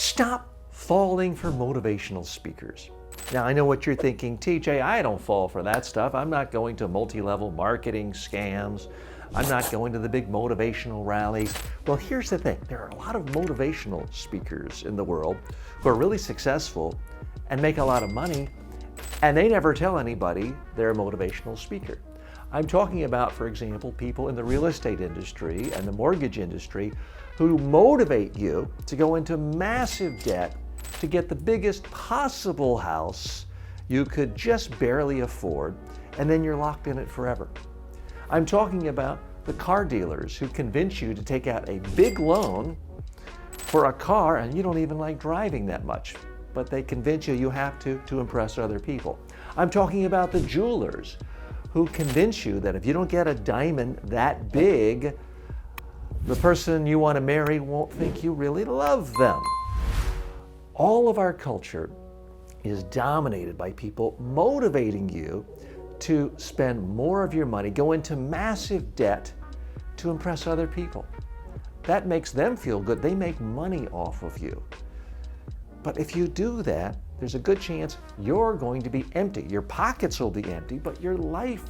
Stop falling for motivational speakers. Now, I know what you're thinking, TJ, I don't fall for that stuff. I'm not going to multi-level marketing scams. I'm not going to the big motivational rallies. Well, here's the thing. There are a lot of motivational speakers in the world who are really successful and make a lot of money, and they never tell anybody they're a motivational speaker. I'm talking about, for example, people in the real estate industry and the mortgage industry who motivate you to go into massive debt to get the biggest possible house you could just barely afford, and then you're locked in it forever. I'm talking about the car dealers who convince you to take out a big loan for a car and you don't even like driving that much, but they convince you have to impress other people. I'm talking about the jewelers who convince you that if you don't get a diamond that big, the person you want to marry won't think you really love them. All of our culture is dominated by people motivating you to spend more of your money, go into massive debt to impress other people. That makes them feel good. They make money off of you. But if you do that, there's a good chance you're going to be empty. Your pockets will be empty, but your life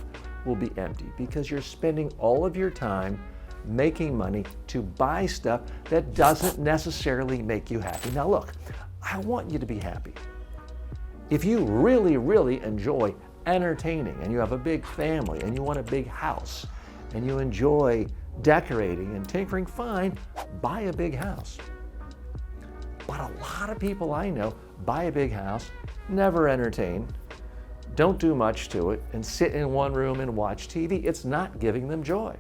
will be empty because you're spending all of your time making money to buy stuff that doesn't necessarily make you happy. Now look, I want you to be happy. If you really, really enjoy entertaining and you have a big family and you want a big house and you enjoy decorating and tinkering, fine, buy a big house. But a lot of people I know buy a big house, never entertain, don't do much to it, and sit in one room and watch TV. It's not giving them joy.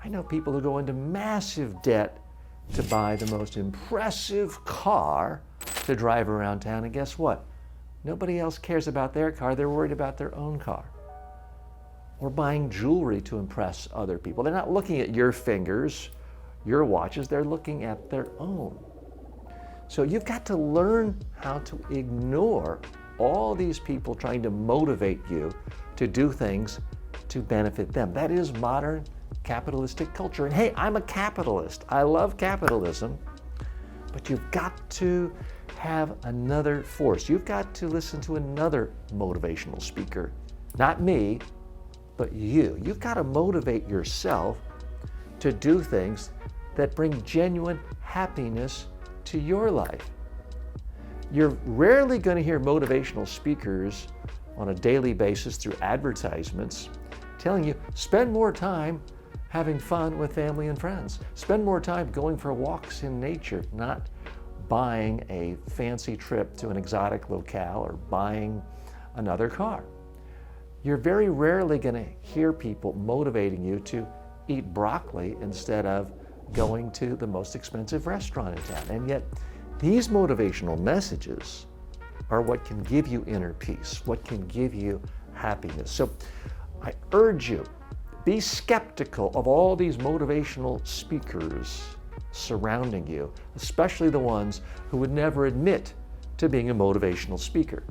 I know people who go into massive debt to buy the most impressive car to drive around town, and guess what? Nobody else cares about their car. They're worried about their own car. Or buying jewelry to impress other people. They're not looking at your fingers, your watches. They're looking at their own. So you've got to learn how to ignore all these people trying to motivate you to do things to benefit them. That is modern capitalistic culture. And hey, I'm a capitalist. I love capitalism. But you've got to have another force. You've got to listen to another motivational speaker. Not me, but you. You've got to motivate yourself to do things that bring genuine happiness to your life. You're rarely going to hear motivational speakers on a daily basis through advertisements telling you, spend more time having fun with family and friends. Spend more time going for walks in nature, not buying a fancy trip to an exotic locale or buying another car. You're very rarely going to hear people motivating you to eat broccoli instead of going to the most expensive restaurant in town. And yet, these motivational messages are what can give you inner peace, what can give you happiness. So I urge you, be skeptical of all these motivational speakers surrounding you, especially the ones who would never admit to being a motivational speaker.